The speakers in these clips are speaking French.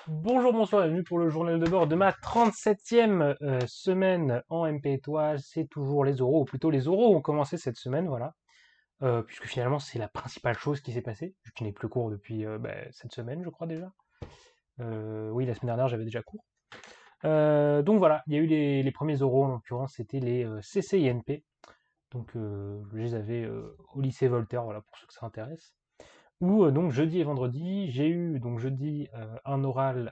Bonjour, bonsoir, bienvenue pour le journal de bord de ma 37e semaine en MP étoile. C'est toujours les oraux, ou plutôt les oraux ont commencé cette semaine, voilà. Puisque finalement c'est la principale chose qui s'est passée, vu que je n'ai plus cours depuis cette semaine, je crois déjà. Oui, la semaine dernière j'avais déjà cours. Donc voilà, il y a eu les premiers oraux, en l'occurrence c'était les CCINP. Donc je les avais au lycée Voltaire, voilà, pour ceux que ça intéresse. Où donc jeudi et vendredi, j'ai eu donc jeudi un oral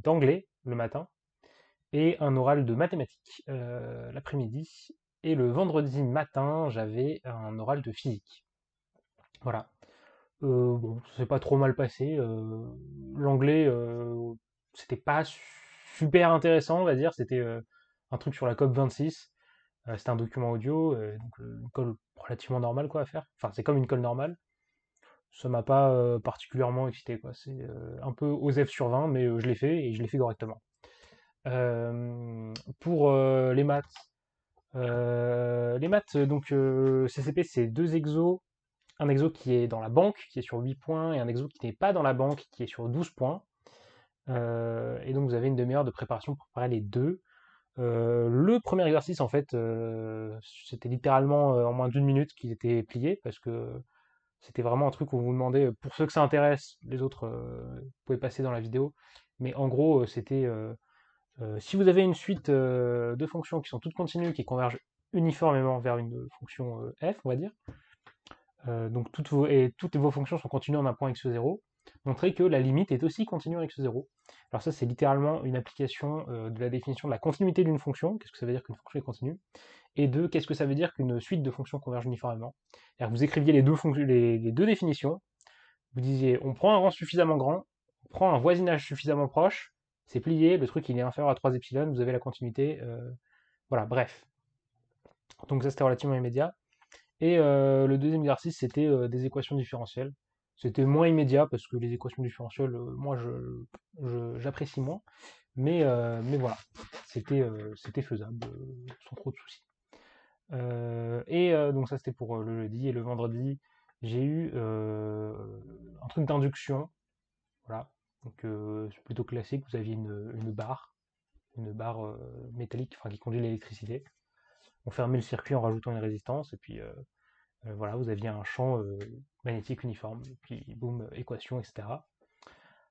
d'anglais le matin et un oral de mathématiques l'après-midi. Et le vendredi matin, j'avais un oral de physique. Voilà. Bon, ça s'est pas trop mal passé. L'anglais, c'était pas super intéressant, on va dire. C'était un truc sur la COP26. C'était un document audio, donc une colle relativement normale quoi à faire. Enfin, c'est comme une colle normale. Ça m'a pas particulièrement excité, quoi. C'est un peu OSEF sur 20, mais je l'ai fait et je l'ai fait correctement. Pour les maths, donc CCP, c'est deux exos. Un exo qui est dans la banque, qui est sur 8 points, et un exo qui n'est pas dans la banque, qui est sur 12 points. Et donc vous avez une demi-heure de préparation pour préparer les deux. Le premier exercice, en fait, c'était littéralement en moins d'une minute qu'il était plié, parce que c'était vraiment un truc où on vous demandait, pour ceux que ça intéresse, les autres pouvaient passer dans la vidéo, mais en gros, c'était si vous avez une suite de fonctions qui sont toutes continues, qui convergent uniformément vers une fonction f, on va dire, donc toutes vos fonctions sont continues en un point x0, montrez que la limite est aussi continue en x0. Alors ça, c'est littéralement une application de la définition de la continuité d'une fonction. Qu'est-ce que ça veut dire qu'une fonction est continue? Et deux, qu'est-ce que ça veut dire qu'une suite de fonctions converge uniformément? C'est-à-dire que vous écriviez les deux définitions, vous disiez on prend un rang suffisamment grand, on prend un voisinage suffisamment proche, c'est plié, le truc il est inférieur à 3 epsilon, vous avez la continuité, voilà, bref. Donc ça c'était relativement immédiat. Et le deuxième exercice c'était des équations différentielles. C'était moins immédiat parce que les équations différentielles, moi j'apprécie moins, mais voilà, c'était faisable, sans trop de soucis. Donc ça c'était pour le jeudi et le vendredi j'ai eu un truc d'induction, voilà. Donc c'est plutôt classique, vous aviez une barre métallique, enfin qui conduit l'électricité. On fermait le circuit en rajoutant une résistance et puis voilà, vous aviez un champ magnétique uniforme et puis boum, équation, etc.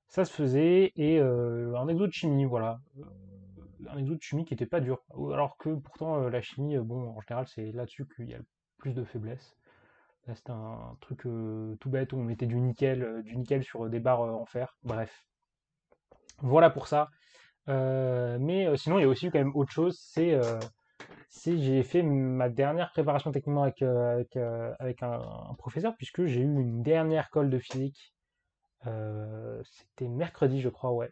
Ça se faisait et un exo de chimie, voilà. Un exo de chimie qui était pas dur, alors que pourtant la chimie, bon, en général c'est là-dessus qu'il y a le plus de faiblesse. Là, c'était un truc tout bête où on mettait du nickel sur des barres en fer. Bref, voilà pour ça. Mais sinon, il y a aussi quand même autre chose. C'est j'ai fait ma dernière préparation techniquement avec un professeur, puisque j'ai eu une dernière colle de physique. C'était mercredi, je crois, ouais.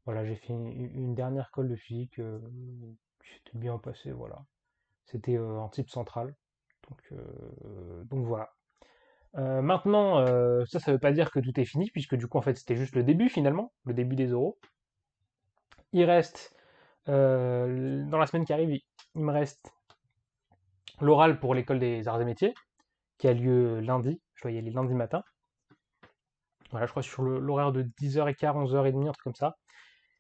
Voilà, j'ai fait une dernière colle de physique qui s'était bien passé, voilà. C'était en type central. Donc voilà. Maintenant, ça veut pas dire que tout est fini, puisque du coup, en fait, c'était juste le début finalement, le début des oraux. Il reste, dans la semaine qui arrive, il me reste l'oral pour l'école des arts et métiers, qui a lieu lundi. Je dois y aller lundi matin. Voilà, je crois sur l'horaire de 10h15, 11h30, un truc comme ça.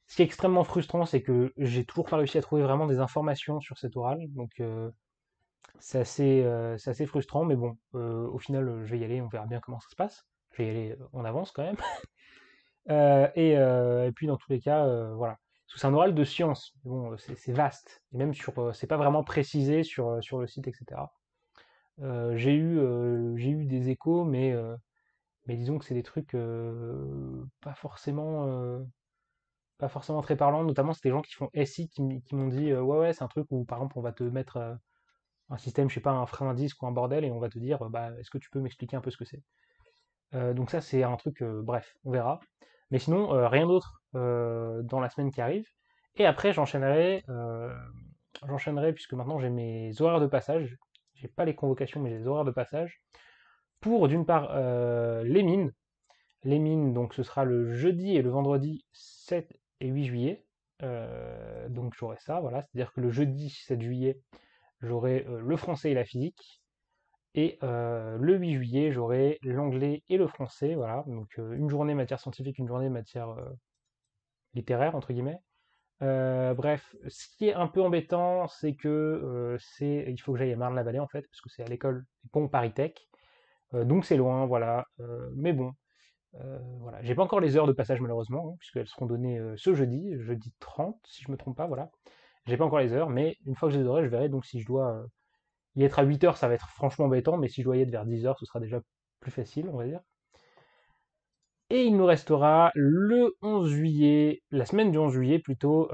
Ce qui est extrêmement frustrant, c'est que j'ai toujours pas réussi à trouver vraiment des informations sur cet oral. Donc, c'est assez frustrant, mais bon, au final, je vais y aller, on verra bien comment ça se passe. Je vais y aller en avance quand même. Et puis dans tous les cas, voilà. Parce que c'est un oral de sciences. Bon, c'est vaste. Et même c'est pas vraiment précisé sur le site, etc. J'ai eu des échos, mais disons que c'est des trucs pas forcément très parlants. Notamment, c'est des gens qui font SI qui m'ont dit ouais, ouais, c'est un truc où par exemple on va te mettre un système, je sais pas, un frein à disque ou un bordel, et on va te dire bah, est-ce que tu peux m'expliquer un peu ce que c'est? Donc ça, c'est un truc, bref, on verra. Mais sinon, rien d'autre dans la semaine qui arrive. Et après, j'enchaînerai puisque maintenant j'ai mes horaires de passage. J'ai pas les convocations, mais j'ai les horaires de passage. Pour d'une part les mines. Les mines, donc ce sera le jeudi et le vendredi 7 et 8 juillet. Donc j'aurai ça, voilà. C'est-à-dire que le jeudi 7 juillet, j'aurai le français et la physique. Et le 8 juillet, j'aurai l'anglais et le français, voilà. Donc une journée matière scientifique, une journée matière littéraire, entre guillemets. Bref, ce qui est un peu embêtant, c'est que il faut que j'aille à Marne-la-Vallée en fait, parce que c'est à l'école des ponts Paris Tech. Donc c'est loin, voilà. Mais bon, voilà. J'ai pas encore les heures de passage malheureusement, hein, puisqu'elles seront données ce jeudi, jeudi 30, si je me trompe pas, voilà. J'ai pas encore les heures, mais une fois que je les aurai, je verrai. Donc si je dois y être à 8 heures, ça va être franchement embêtant, mais si je dois y être vers 10 heures, ce sera déjà plus facile, on va dire. Et il nous restera le 11 juillet, la semaine du 11 juillet plutôt,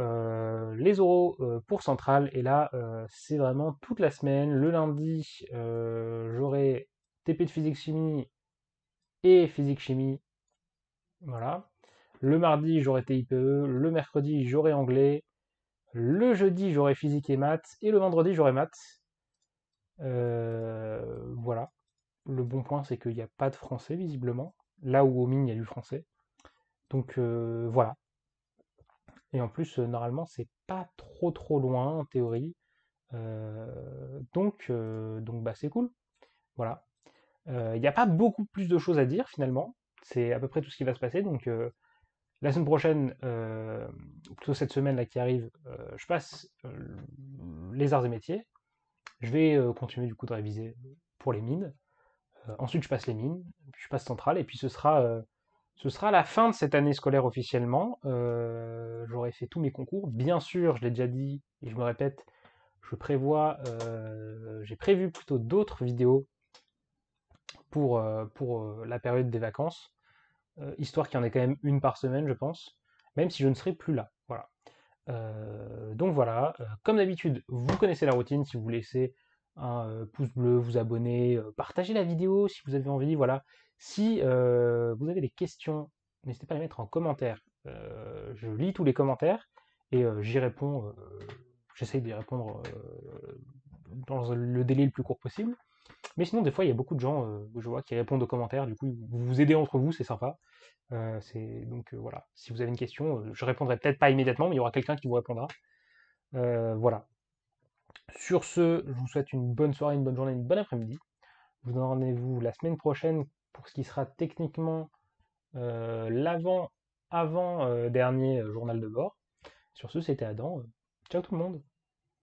les oraux pour Centrale. Et là, c'est vraiment toute la semaine. Le lundi, j'aurai TP de physique-chimie et physique-chimie. Voilà. Le mardi, j'aurai TIPE. Le mercredi, j'aurai anglais. Le jeudi, j'aurai physique et maths. Et le vendredi, j'aurai maths. Voilà. Le bon point, c'est qu'il n'y a pas de français, visiblement. Là où au mine, il y a du français. Donc voilà. Et en plus, normalement, c'est pas trop loin en théorie. Donc bah, c'est cool. Voilà. Il n'y a pas beaucoup plus de choses à dire finalement. C'est à peu près tout ce qui va se passer. Donc la semaine prochaine, plutôt cette semaine là qui arrive, je passe les arts et métiers. Je vais continuer du coup de réviser pour les mines. Ensuite, je passe les mines, puis je passe centrale, et puis ce sera la fin de cette année scolaire officiellement. J'aurai fait tous mes concours. Bien sûr, je l'ai déjà dit, et je me répète, j'ai prévu plutôt d'autres vidéos pour la période des vacances, histoire qu'il y en ait quand même une par semaine, je pense, même si je ne serai plus là. Voilà. Donc voilà, comme d'habitude, vous connaissez la routine. Si vous laissez un pouce bleu, vous abonner, partagez la vidéo si vous avez envie. Voilà. Si vous avez des questions, n'hésitez pas à les mettre en commentaire. Je lis tous les commentaires et j'y réponds. J'essaye d'y répondre dans le délai le plus court possible. Mais sinon, des fois, il y a beaucoup de gens, je vois, qui répondent aux commentaires. Du coup, vous vous aidez entre vous, c'est sympa. Donc voilà, si vous avez une question, je répondrai peut-être pas immédiatement, mais il y aura quelqu'un qui vous répondra. Voilà. Sur ce, je vous souhaite une bonne soirée, une bonne journée, une bonne après-midi. Je vous donne rendez-vous la semaine prochaine pour ce qui sera techniquement avant dernier journal de bord. Sur ce, c'était Adam. Ciao tout le monde.